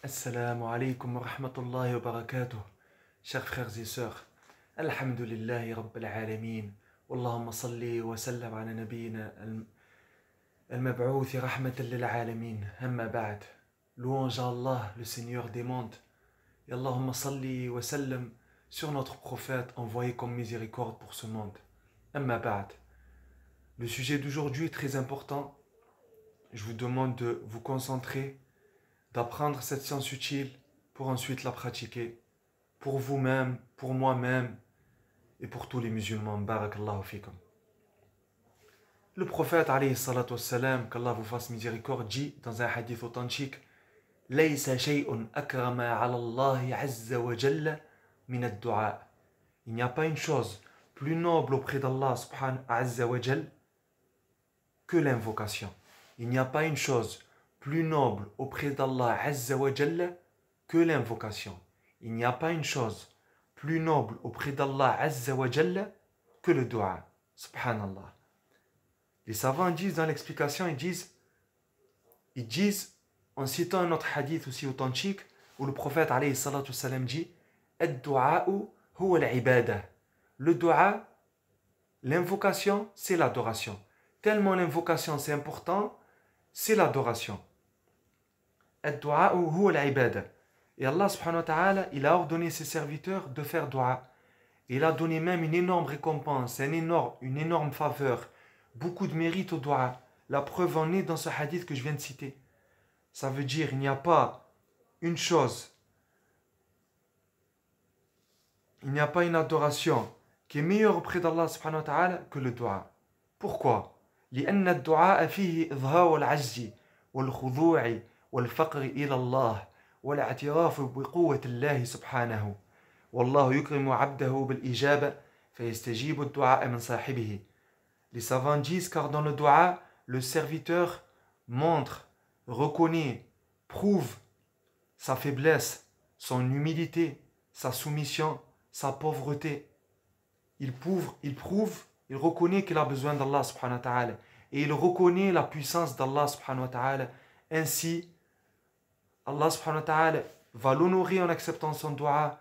Assalamu alaikum wa rahmatullahi wa barakatuh. Chers frères et sœurs, Alhamdulillahi Rabbil Alameen. Wallahumma salli wa sallam ala nabiyyina al-mab'outhi rahmatan lil alamin. Amma ba'd. Louange à Allah, le Seigneur des mondes. Et Allahumma salli wa sallam sur notre prophète envoyé comme miséricorde pour ce monde. Amma ba'd. Le sujet d'aujourd'hui est très important. Je vous demande de vous concentrer, d'apprendre cette science utile pour ensuite la pratiquer, pour vous-même, pour moi-même et pour tous les musulmans. Barakallahu fikum. Le prophète, alayhi salatu wassalam, qu'Allah vous fasse miséricorde, dit dans un hadith authentique: Laysa shay'un akrama ala Allah azza wa jalla min ad-du'a. Il n'y a pas une chose plus noble auprès d'Allah subhanahu azza wa jalla que l'invocation. Il n'y a pas une chose plus noble auprès d'Allah azza wa jalla que l'invocation. Il n'y a pas une chose plus noble auprès d'Allah azza wa jalla que le dua. Subhanallah. Les savants disent dans l'explication, ils disent en citant un autre hadith aussi authentique où le prophète alayhi salatu wassalam dit: Ad-du'a'u huwa al-ibadah. Le dua, l'invocation, c'est l'adoration. Tellement l'invocation c'est important, c'est l'adoration. Ad-du'a'u huwa al-ibadah. Et Allah subhanahu wa ta'ala, il a ordonné ses serviteurs de faire dua. Il a donné même une énorme récompense, une énorme faveur, beaucoup de mérite au dua. La preuve en est dans ce hadith que je viens de citer. Ça veut dire il n'y a pas une chose, il n'y a pas une adoration qui est meilleure auprès d'Allah subhanahu wa ta'ala que le dua. Pourquoi? لأن الدعاء فيه إظهار العجز والخضوع والفقر إلى الله والاعتراف بقوة الله سبحانه والله يكرم عبده بالإجابة فيستجيب الدعاء من صاحبه. Les savants disent car dans le dua, le serviteur montre, reconnaît, prouve sa faiblesse, son humilité, sa soumission, sa pauvreté. Il reconnaît qu'il a besoin d'Allah subhanahu wa ta'ala et il reconnaît la puissance d'Allah subhanahu wa ta'ala. Ainsi, Allah subhanahu wa ta'ala va l'honorer en acceptant son dua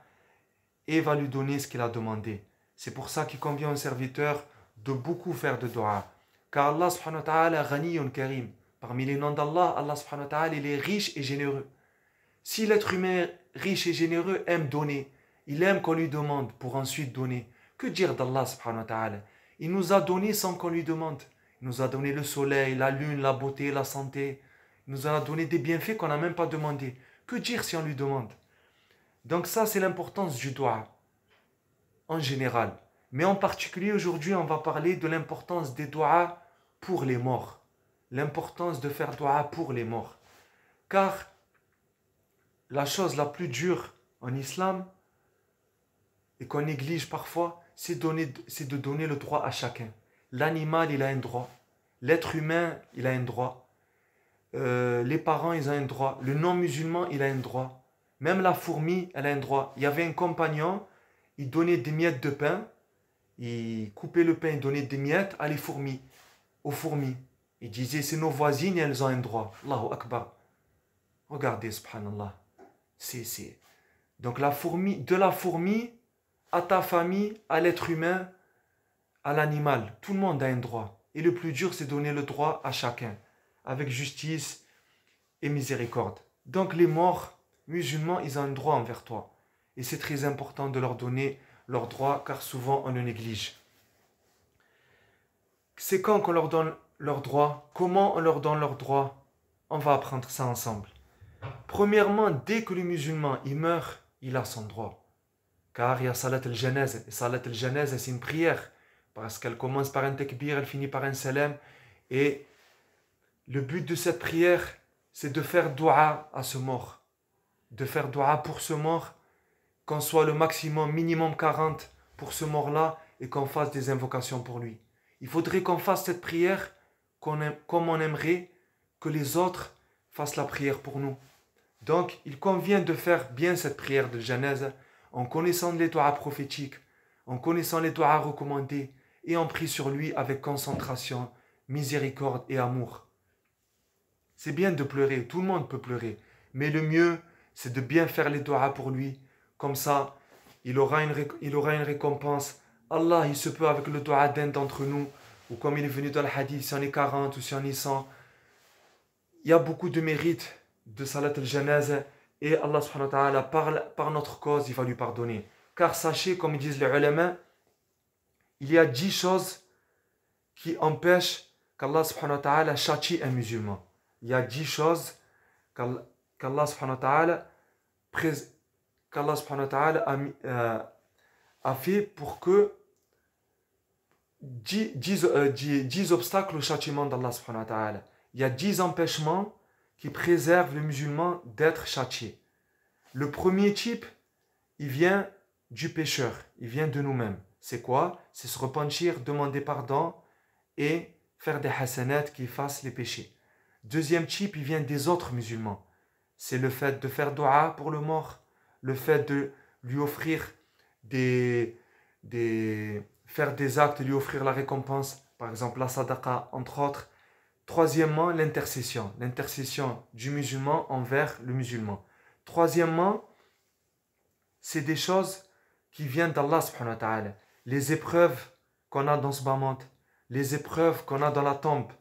et va lui donner ce qu'il a demandé. C'est pour ça qu'il convient au serviteur de beaucoup faire de dua. Car Allah subhanahu wa ta'ala ghaniyun karim. Parmi les noms d'Allah, Allah subhanahu wa ta'ala il est riche et généreux. Si l'être humain riche et généreux aime donner, il aime qu'on lui demande pour ensuite donner. Que dire d'Allah subhanahu wa ta'ala? Il nous a donné sans qu'on lui demande. Il nous a donné le soleil, la lune, la beauté, la santé. Il nous a donné des bienfaits qu'on n'a même pas demandé. Que dire si on lui demande? Donc ça, c'est l'importance du dua en général. Mais en particulier, aujourd'hui, on va parler de l'importance des duas pour les morts. L'importance de faire dua pour les morts. Car la chose la plus dure en islam, et qu'on néglige parfois, c'est de donner le droit à chacun. L'animal, il a un droit. L'être humain, il a un droit. Les parents, ils ont un droit. Le non-musulman, il a un droit. Même la fourmi, elle a un droit. Il y avait un compagnon, il donnait des miettes de pain. Il coupait le pain, il donnait des miettes aux fourmis. Il disait, c'est nos voisines et elles ont un droit. Allahu Akbar. Regardez, subhanallah. Donc de la fourmi à ta famille, à l'être humain, à l'animal. Tout le monde a un droit. Et le plus dur, c'est donner le droit à chacun, avec justice et miséricorde. Donc les morts musulmans, ils ont un droit envers toi. Et c'est très important de leur donner leurs droits, car souvent on le néglige. C'est quand qu'on leur donne leurs droits? Comment on leur donne leurs droits? On va apprendre ça ensemble. Premièrement, dès que le musulman il meurt, il a son droit. Car il y a Salat al-Janaz. Et Salat al-Janaz, c'est une prière. Parce qu'elle commence par un takbir, elle finit par un salam. Et le but de cette prière, c'est de faire dua à ce mort. De faire dua pour ce mort, qu'on soit le maximum, minimum 40 pour ce mort-là, et qu'on fasse des invocations pour lui. Il faudrait qu'on fasse cette prière comme on aimerait que les autres fassent la prière pour nous. Donc, il convient de faire bien cette prière de Janaz en connaissant les doigts prophétiques, en connaissant les doigts recommandés, et en prie sur lui avec concentration, miséricorde et amour. C'est bien de pleurer, tout le monde peut pleurer, mais le mieux, c'est de bien faire les doigts pour lui. Comme ça, il aura une récompense. Allah, il se peut avec le doigt d'un d'entre nous, ou comme il est venu dans le hadith, si on est 40 ou si on est 100, il y a beaucoup de mérite de salat al-janaza et Allah subhanahu wa ta'ala par notre cause il va lui pardonner. Car sachez, comme disent les ulama, il y a 10 choses qui empêchent qu'Allah subhanahu wa ta'ala châtie un musulman. Il y a 10 choses qu'Allah subhanahu wa ta'ala a fait pour que 10 obstacles au châtiment d'Allah subhanahu wa ta'ala. Il y a 10 empêchements qui préservent le musulman d'être châtié. Le premier type, il vient du pécheur, il vient de nous-mêmes. C'est quoi? C'est se repentir, demander pardon et faire des hasanat qui effacent les péchés. Deuxième type, il vient des autres musulmans. C'est le fait de faire dua pour le mort, le fait de lui offrir faire des actes, lui offrir la récompense, par exemple la sadaqa, entre autres. Troisièmement, l'intercession du musulman envers le musulman. Troisièmement, c'est des choses qui viennent d'Allah subhanahu wa ta'ala. Les épreuves qu'on a dans ce bas monde, les épreuves qu'on a dans la tombe,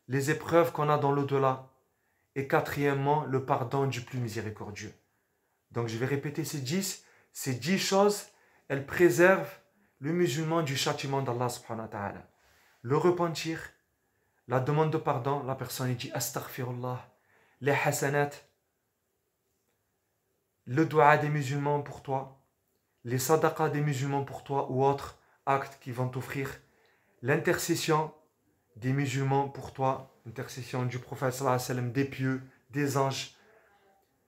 les épreuves qu'on a dans l'au-delà. Et quatrièmement, le pardon du plus miséricordieux. Donc je vais répéter ces 10. Ces 10 choses, elles préservent le musulman du châtiment d'Allah subhanahu wa ta'ala. Le repentir, la demande de pardon, la personne dit astaghfirullah, les hasanat, le dua des musulmans pour toi, les sadaqas des musulmans pour toi ou autres actes qui vont t'offrir, l'intercession des musulmans pour toi, l'intercession du prophète sallallahu alayhi wa sallam, des pieux, des anges,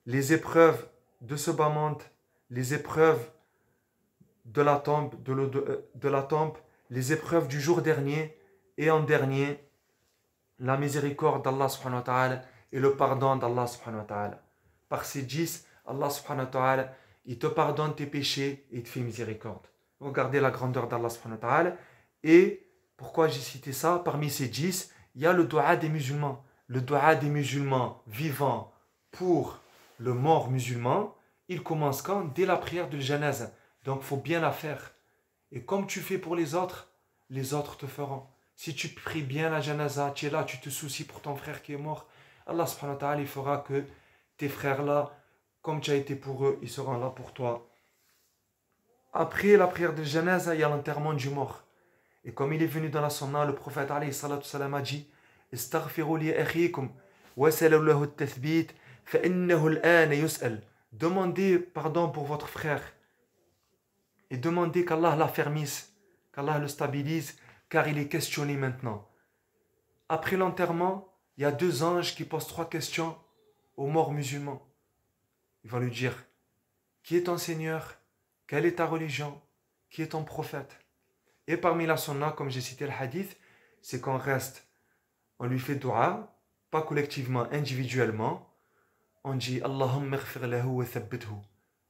les épreuves de ce bas monde, les épreuves de la tombe, les épreuves du jour dernier, et en dernier, la miséricorde d'Allah subhanahu wa ta'ala et le pardon d'Allah subhanahu wa ta'ala. Par ces 10, Allah subhanahu wa ta'ala, il te pardonne tes péchés et il te fait miséricorde. Regardez la grandeur d'Allah subhanahu wa ta'ala. Et pourquoi j'ai cité ça? Parmi ces 10, il y a le dua des musulmans. Le dua des musulmans vivants pour le mort musulman, il commence quand? Dès la prière de janaza. Donc il faut bien la faire. Et comme tu fais pour les autres te feront. Si tu pries bien la janaza, tu es là, tu te soucies pour ton frère qui est mort, Allah subhanahu wa ta'ala, il fera que tes frères là, comme tu as été pour eux, ils seront là pour toi. Après la prière de janaza, il y a l'enterrement du mort. Et comme il est venu dans la sunna, le prophète alayhi salatu salam a dit Istaghfiru li akhikum wa salu lahu at-tathbit fa innahu al-ana yus'al. Demandez pardon pour votre frère et demandez qu'Allah l'affermisse, qu'Allah le stabilise, car il est questionné maintenant. Après l'enterrement, il y a 2 anges qui posent 3 questions aux morts musulmans. Il va lui dire, qui est ton Seigneur? Quelle est ta religion? Qui est ton prophète? Et parmi la sunna, comme j'ai cité le hadith, c'est qu'on reste, on lui fait dua, pas collectivement, individuellement. On dit Allahumma ighfir lahu wa thabbithu.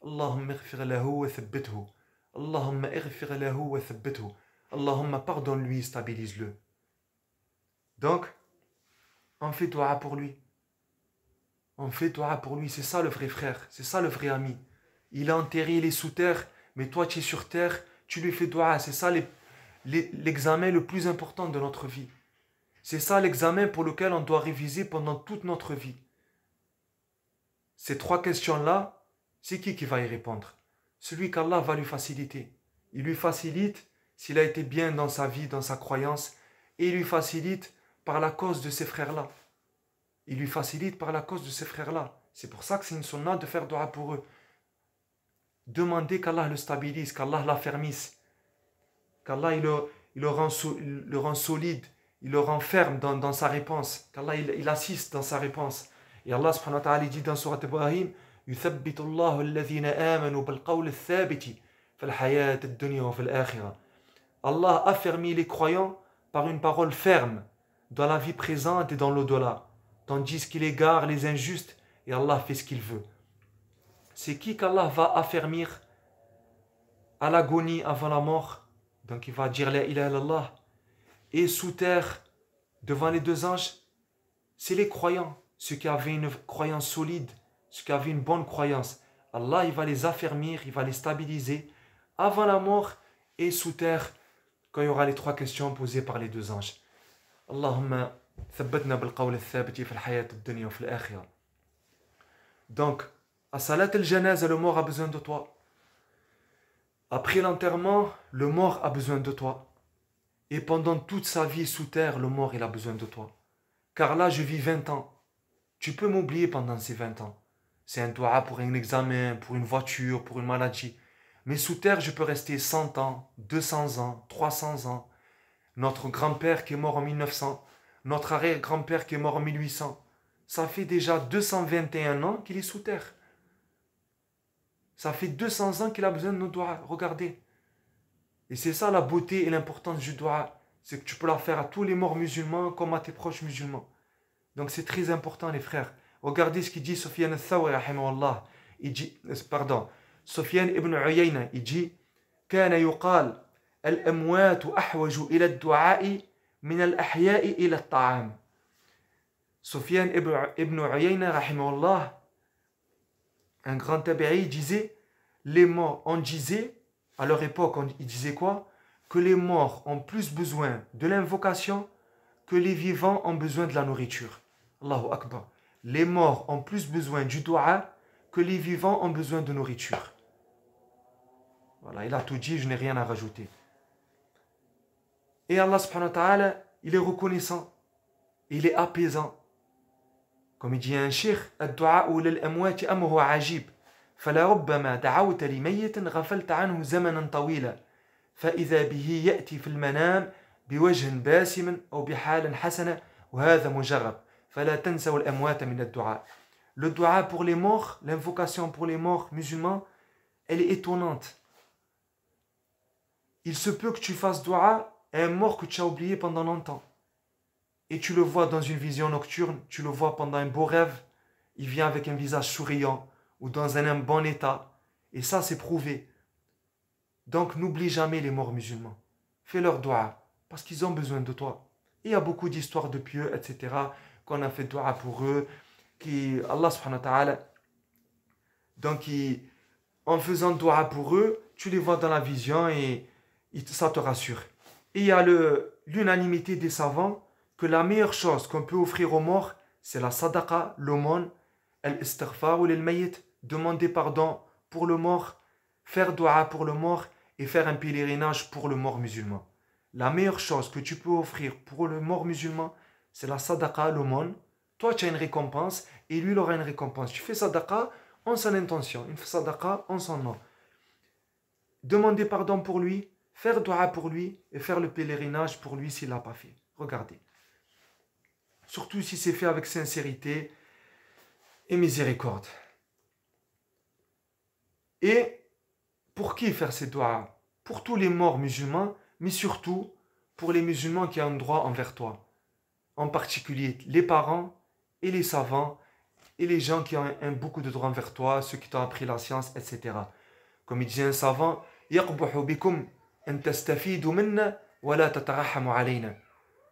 Allahumma ighfir lahu wa thabbithu. Allahumma ighfir lahu wa thabbithu. Allahumma pardonne-lui, stabilise-le. Donc, on fait dua pour lui. On fait dua pour lui, c'est ça le vrai frère, c'est ça le vrai ami. Il est enterré, il est sous terre, mais toi tu es sur terre, tu lui fais dua. C'est ça l'examen le plus important de notre vie. C'est ça l'examen pour lequel on doit réviser pendant toute notre vie. Ces 3 questions-là, c'est qui va y répondre? Celui qu'Allah va lui faciliter. Il lui facilite s'il a été bien dans sa vie, dans sa croyance, et il lui facilite par la cause de ses frères-là. Il lui facilite par la cause de ses frères-là. C'est pour ça que c'est une sunna de faire dua pour eux. Demandez qu'Allah le stabilise, qu'Allah l'affermisse, qu'Allah il le rend solide, il le rend ferme dans sa réponse, qu'Allah il assiste dans sa réponse. Et Allah subhanahu wa ta'ala dit dans Surat Ibrahim يثبت الله الذين آمنوا بالقول الثابت في الحياة الدنيا وفي الآخرة. Allah affermit les croyants par une parole ferme dans la vie présente et dans l'au-delà, tandis qu'il égare les injustes et Allah fait ce qu'il veut. C'est qui qu'Allah va affermir à l'agonie avant la mort? Donc il va dire la ilaha illallah. Et sous terre, devant les 2 anges, c'est les croyants, ceux qui avaient une croyance solide, ceux qui avaient une bonne croyance, Allah il va les affermir, il va les stabiliser avant la mort et sous terre quand il y aura les 3 questions posées par les 2 anges. Allahumma thabbatna bil qawl al-thabiti fi al-hayat ad-dunya wa fi al-akhirah. Donc, à Salat al-Janaza, le mort a besoin de toi. Après l'enterrement, le mort a besoin de toi. Et pendant toute sa vie sous terre, le mort il a besoin de toi. Car là, je vis 20 ans. Tu peux m'oublier pendant ces 20 ans. C'est un doua pour un examen, pour une voiture, pour une maladie. Mais sous terre, je peux rester 100 ans, 200 ans, 300 ans. Notre grand-père qui est mort en 1900, notre arrière-grand-père qui est mort en 1800. Ça fait déjà 221 ans qu'il est sous terre. Ça fait 200 ans qu'il a besoin de nos doigts. Regardez. Et c'est ça la beauté et l'importance du doua. C'est que tu peux la faire à tous les morts musulmans comme à tes proches musulmans. Donc c'est très important les frères. Regardez ce qu'il dit Sufyan al-Thawri rahimahullah. Il dit, pardon, Sufyan ibn Uyayna, il dit كان يقال الأموات أحوج إلى الدعاء من الأحياء إلى الطعام. Sufyan ibn Uyayna rahimahullah, un grand tabi'i, disait les morts, on disait à leur époque, il disait quoi? Que les morts ont plus besoin de l'invocation que les vivants ont besoin de la nourriture. Allahu Akbar. Les morts ont plus besoin du dua que les vivants ont besoin de nourriture. Voilà, il a tout dit, je n'ai rien à rajouter. Et Allah subhanahu wa ta'ala, il est reconnaissant, il est apaisant. Comme il dit un cheikh, الدعاء للأموات أمره عجيب فلربما دعوت لميت غفلت عنه زمنا طويلا فإذا به يأتي في المنام بوجه باسم أو بحال حسنة وهذا مجرب فلا تنسوا الأموات من الدعاء. Le dua pour les morts, l'invocation pour les morts musulmans, elle est étonnante. Il se peut que tu fasses dua à un mort que tu as oublié pendant longtemps. Et tu le vois dans une vision nocturne, tu le vois pendant un beau rêve, il vient avec un visage souriant ou dans un bon état. Et ça, c'est prouvé. Donc, n'oublie jamais les morts musulmans. Fais leur dua, parce qu'ils ont besoin de toi. Et il y a beaucoup d'histoires de pieux, etc., qu'on a fait dua pour eux, qui, Allah subhanahu wa ta'ala, donc, en faisant dua pour eux, tu les vois dans la vision et ça te rassure. Et il y a l'unanimité des savants que la meilleure chose qu'on peut offrir aux morts, c'est la sadaqa, l'aumône, al-istighfar ou l'il-mayyit, demander pardon pour le mort, faire dua pour le mort et faire un pèlerinage pour le mort musulman. La meilleure chose que tu peux offrir pour le mort musulman, c'est la sadaqa, l'aumône. Toi, tu as une récompense et lui, il aura une récompense. Tu fais sadaqa en son intention, une sadaqa en son nom. Demander pardon pour lui, faire dua pour lui et faire le pèlerinage pour lui s'il ne l'a pas fait. Regardez. Surtout si c'est fait avec sincérité et miséricorde. Et pour qui faire ces doigts? Pour tous les morts musulmans, mais surtout pour les musulmans qui ont un droit envers toi. En particulier les parents et les savants et les gens qui ont beaucoup de droits envers toi, ceux qui t'ont appris la science, etc. Comme il disait un savant, يَقْبُحُ بِكُمْ أَن تَسْتَفِيدُوا مِنَّا وَلَا تَتَرَحَّمُوا عَلَيْنَا.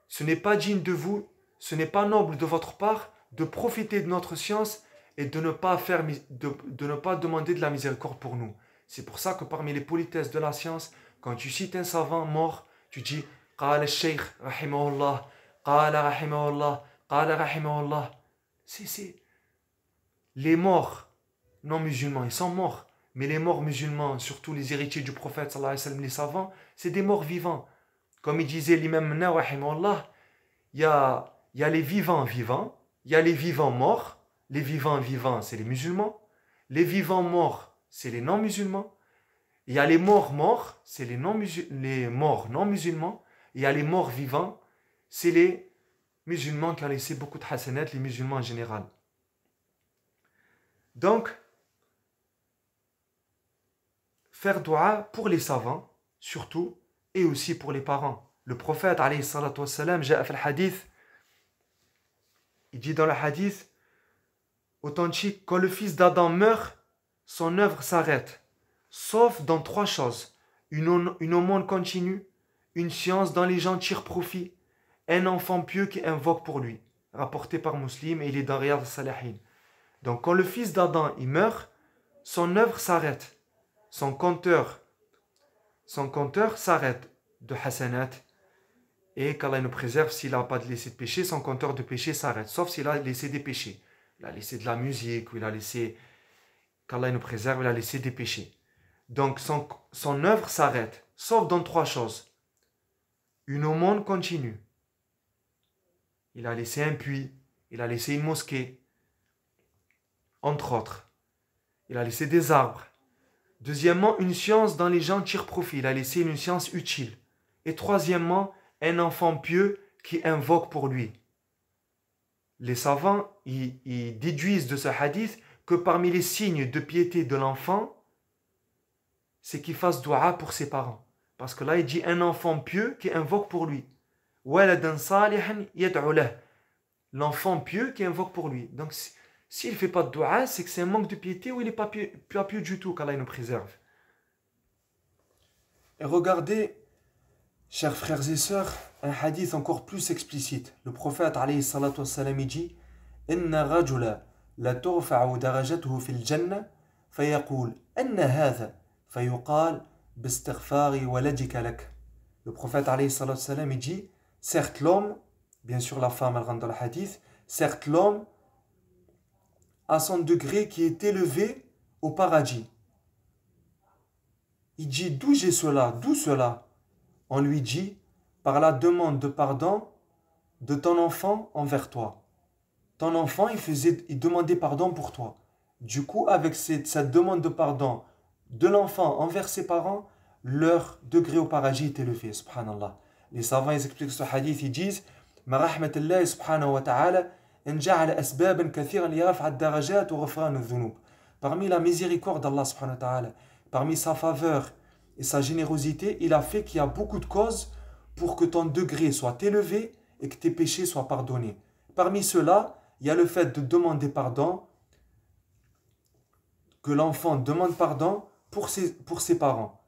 Ce n'est pas digne de vous, ce n'est pas noble de votre part de profiter de notre science et de ne pas demander de la miséricorde pour nous. C'est pour ça que parmi les politesses de la science, quand tu cites un savant mort, tu dis قال الشيخ رحمه الله قال رحمه الله قال رحمه الله. C'est les morts non musulmans, ils sont morts. Mais les morts musulmans, surtout les héritiers du prophète, sallallahu alayhi wa sallam, les savants, c'est des morts vivants. Comme il disait l'imam Nawawi rahimahullah, il y a les vivants vivants, il y a les vivants morts. Les vivants vivants, c'est les musulmans. Les vivants morts, c'est les non-musulmans. Il y a les morts morts, c'est les morts non-musulmans. Il y a les morts vivants, c'est les musulmans qui ont laissé beaucoup de hasanat, les musulmans en général. Donc, faire dua pour les savants, surtout, et aussi pour les parents. Le prophète, alayhi salatu wassalam, il dit dans le hadith authentique, quand le fils d'Adam meurt, son œuvre s'arrête, sauf dans 3 choses. Une aumône continue, une science dont les gens tirent profit, un enfant pieux qui invoque pour lui. Rapporté par Muslim et il est dans Riyad al-Salihin. Donc quand le fils d'Adam il meurt, son œuvre s'arrête. Son compteur s'arrête de hasanat. Et qu'Allah nous préserve, s'il n'a pas laissé de péché, son compteur de péché s'arrête. Sauf s'il a laissé des péchés. Il a laissé de la musique, ou il a laissé, qu'Allah nous préserve, il a laissé des péchés. Donc son œuvre s'arrête. Sauf dans 3 choses. Une aumône continue. Il a laissé un puits. Il a laissé une mosquée. Entre autres. Il a laissé des arbres. Deuxièmement, une science dont les gens tirent profit. Il a laissé une science utile. Et troisièmement, un enfant pieux qui invoque pour lui. Les savants, ils déduisent de ce hadith que parmi les signes de piété de l'enfant, c'est qu'il fasse dua pour ses parents. Parce que là, il dit un enfant pieux qui invoque pour lui. Waladan salihan yad'u lah. L'enfant pieux qui invoque pour lui. Donc, s'il ne fait pas de dua, c'est que c'est un manque de piété ou il n'est pas pieux du tout, qu'Allah nous préserve. Et regardez, chers frères et sœurs, un hadith encore plus explicite. Le prophète alayhi salatu wassalam dit Inna rajula la turfa'u darajatuhu fil jannah fayaqul anna hadha fayuqal bistighfari waladika lak. Le prophète alayhi salatu wassalam dit certes l'homme, bien sûr la femme elle rentre dans le hadith, certes l'homme à son degré qui est élevé au paradis. Il dit d'où j'ai cela, d'où cela? On lui dit par la demande de pardon de ton enfant envers toi. Ton enfant, il demandait pardon pour toi. Du coup, avec cette demande de pardon de l'enfant envers ses parents, leur degré au paradis est élevé, subhanallah. Les savants ils expliquent ce hadith, ils disent Ma rahmatullahi subhanahu wa ta'ala en ja'ala asbaban kathiran li raf'a ad-darajat wa ghufran adh-dhunub. Parmi la miséricorde d'Allah subhanahu wa ta'ala, parmi sa faveur et sa générosité, il a fait qu'il y a beaucoup de causes pour que ton degré soit élevé et que tes péchés soient pardonnés. Parmi ceux-là, il y a le fait de demander pardon, que l'enfant demande pardon pour ses parents.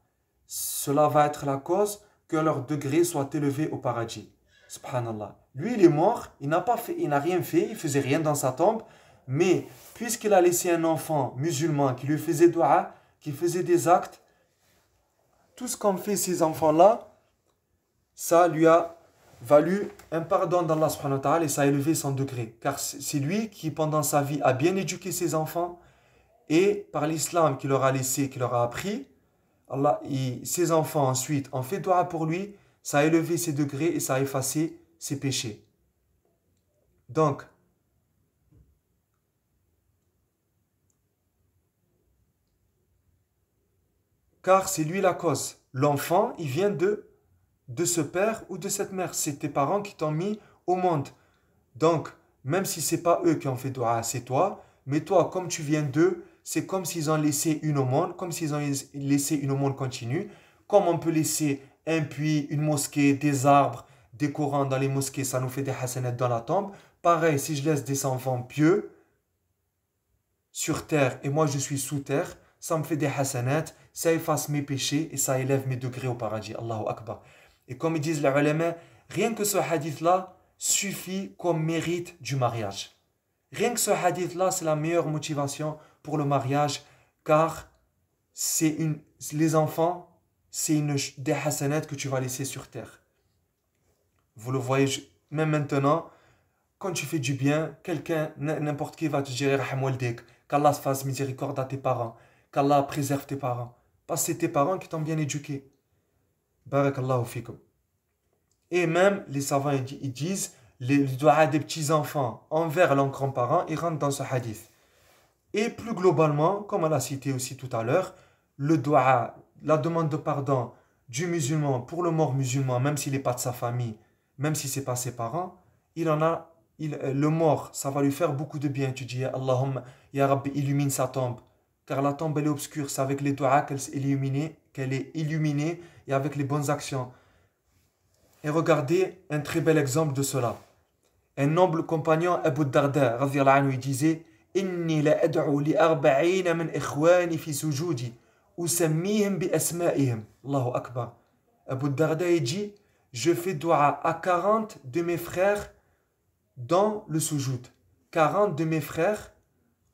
Cela va être la cause que leur degré soit élevé au paradis. Subhanallah. Lui, il est mort, il n'a rien fait, il faisait rien dans sa tombe, mais puisqu'il a laissé un enfant musulman qui lui faisait dua, qui faisait des actes, tout ce qu'ont fait ces enfants-là, ça lui a valu un pardon d'Allah subhanahu wa ta'ala et ça a élevé son degré. Car c'est lui qui, pendant sa vie, a bien éduqué ses enfants et par l'islam qu'il leur a laissé, qu'il leur a appris, ses enfants ensuite ont fait dua pour lui, ça a élevé ses degrés et ça a effacé ses péchés. Donc, car c'est lui la cause. L'enfant, il vient de ce père ou de cette mère. C'est tes parents qui t'ont mis au monde. Donc, même si ce n'est pas eux qui ont fait dua, c'est toi. Mais toi, comme tu viens d'eux, c'est comme s'ils ont laissé une aumône, comme s'ils ont laissé une aumône continue. Comme on peut laisser un puits, une mosquée, des arbres, des Corans dans les mosquées, ça nous fait des hasanats dans la tombe. Pareil, si je laisse des enfants pieux sur terre et moi je suis sous terre, ça me fait des hasanats, ça efface mes péchés et ça élève mes degrés au paradis. Allahu Akbar. Et comme ils disent les ulama, rien que ce hadith-là suffit comme mérite du mariage. Rien que ce hadith-là, c'est la meilleure motivation pour le mariage, car les enfants, c'est des hasanats que tu vas laisser sur terre. Vous le voyez, même maintenant, quand tu fais du bien, quelqu'un, n'importe qui va te dire qu'Allah fasse miséricorde à tes parents, qu'Allah préserve tes parents. Parce que c'est tes parents qui t'ont bien éduqué. Barakallahu fikum. Et même, les savants ils disent, les doigts des petits-enfants envers leurs grands-parents, ils rentrent dans ce hadith. Et plus globalement, comme on l'a cité aussi tout à l'heure, le doua, la demande de pardon du musulman pour le mort musulman, même s'il n'est pas de sa famille, même si ce n'est pas ses parents, le mort, ça va lui faire beaucoup de bien. Tu dis, Allahumma, Ya Rabbi, illumine sa tombe. Car la tombe, elle est obscure. C'est avec les doigts qu'elle est illuminée et avec les bonnes actions. Et regardez un très bel exemple de cela. Un noble compagnon, Abu Darda, il disait Inni la ad'u li arba'ina min ikhwani fi sujudi usammihim bi asma'ihim. Allahu Akbar. Abu Darda il dit je fais dua à 40 de mes frères dans le sujoud. 40 de mes frères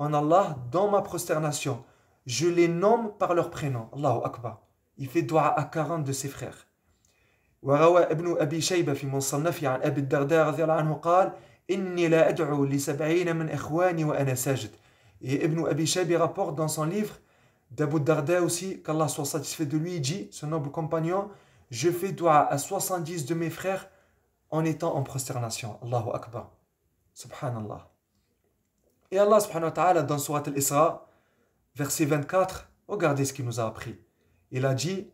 en Allah dans ma prosternation. Je les nomme par leur prénom. Allahu Akbar. Il fait dua à 40 de ses frères. وروى ابن أبي شيبة في مصنفه عن أبي الدرداء رضي الله عنه قال إني لا أدعو ل70 من إخواني وأنا ساجد. Et Ibn Abi Shayba rapporte dans son livre d'Abu Darda aussi, qu'Allah soit satisfait de lui, il dit, ce noble compagnon, je fais dua à 70 de mes frères en étant en prosternation. Allahu Akbar. Subhanallah. Et Allah subhanahu wa ta'ala dans Surat al-Isra, verset 24, regardez ce qu'il nous a appris. Il a dit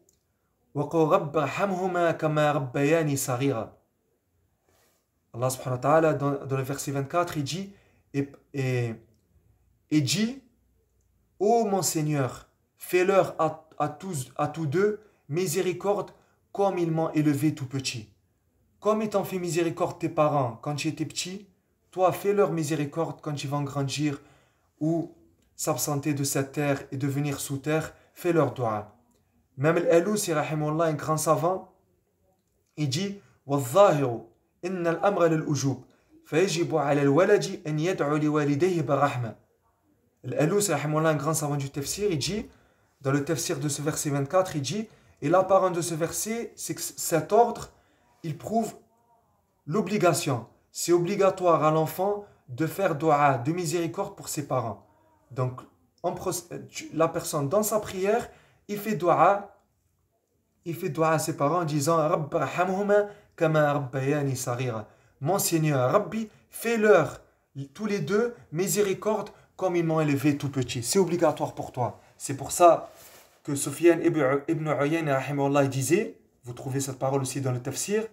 وَقُلْ رَبَّ ارْحَمْهُمَا كَمَا رَبَّيَانِي صَغِيرًا. Allah subhanahu wa ta'ala dans le verset 24, il dit et dit ô mon Seigneur, fais-leur à tous deux miséricorde comme ils m'ont élevé tout petit. Comme ils t'ont fait miséricorde tes parents quand tu étais petit, toi fais-leur miséricorde quand ils vont grandir ou s'absenter de cette terre et devenir sous terre, fais-leur dua. Même Al-Alousi, rahimahullah, un grand savant, il dit وَالظَّاهِرُ إِنَّ الْأَمْرَ لِلْأُجُوبِ فَيَجِبُ عَلَى الْوَلَدِ أَنْ يَدْعُ لِوَالِدَيْهِ بِالرَّحْمَةِ. Al-Alousi, rahimahullah, un grand savant du tafsir, il dit, dans le tafsir de ce verset 24, il dit, et l'apparent de ce verset, c'est que cet ordre, il prouve l'obligation. C'est obligatoire à l'enfant de faire dua de miséricorde pour ses parents. Donc, la personne, dans sa prière, il fait dua à ses parents en disant Rabb rahamhuma kama rabbayani saghira. Mon Seigneur, Rabbi, fais-leur tous les deux miséricorde comme ils m'ont élevé tout petit. C'est obligatoire pour toi. C'est pour ça que Sufyan ibn Uyayna rahimahullah disait, vous trouvez cette parole aussi dans le tafsir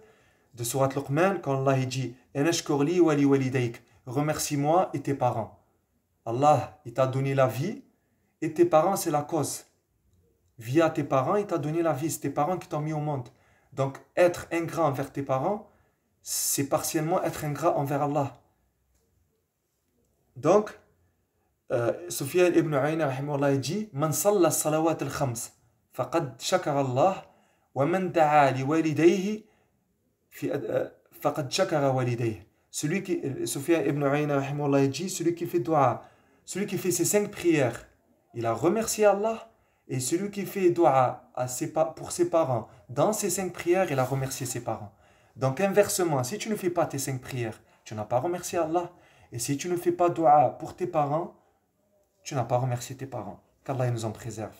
de Surat Luqman, quand Allah dit Anashkur li wa li walidayk, remercie-moi et tes parents. Allah, il t'a donné la vie et tes parents, c'est la cause. Via tes parents, il t'a donné la vie. C'est tes parents qui t'ont mis au monde. Donc, être ingrat envers tes parents, c'est partiellement être ingrat envers Allah. Donc, Sufyan ibn Uyayna rahimahullah dit Man salla salawat al-khams faqad shakara Allah wa man da'a li walidayhi faqad shakara walidayhi. Celui qui, Sufyan ibn Uyayna rahimahullah dit, celui qui fait dua, celui qui fait ses 5 prières, il a remercié Allah. Et celui qui fait dua pour ses parents, dans ses 5 prières, il a remercié ses parents. Donc inversement, si tu ne fais pas tes 5 prières, tu n'as pas remercié Allah. Et si tu ne fais pas dua pour tes parents, tu n'as pas remercié tes parents. Qu'Allah nous en préserve.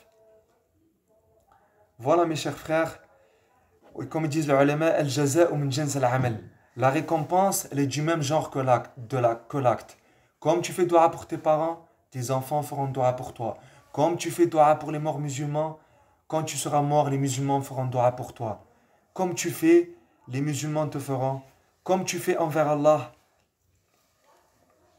Voilà mes chers frères, comme disent les ulama, al-jaza'u min jins al-amal. La récompense, elle est du même genre que l'acte. Comme tu fais dua pour tes parents, tes enfants feront dua pour toi. Comme tu fais dua pour les morts musulmans, quand tu seras mort, les musulmans feront dua pour toi. Comme tu fais, les musulmans te feront. Comme tu fais envers Allah,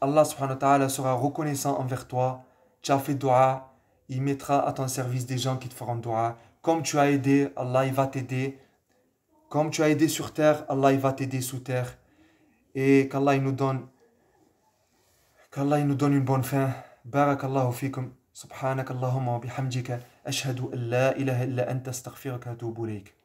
Allah subhanahu wa ta'ala sera reconnaissant envers toi. Tu as fait dua, il mettra à ton service des gens qui te feront dua. Comme tu as aidé, Allah il va t'aider. Comme tu as aidé sur terre, Allah il va t'aider sous terre. Et qu'Allah il nous donne une bonne fin. Barakallahu fikum. سبحانك اللهم وبحمدك أشهد أن لا إله إلا أنت أستغفرك وأتوب إليك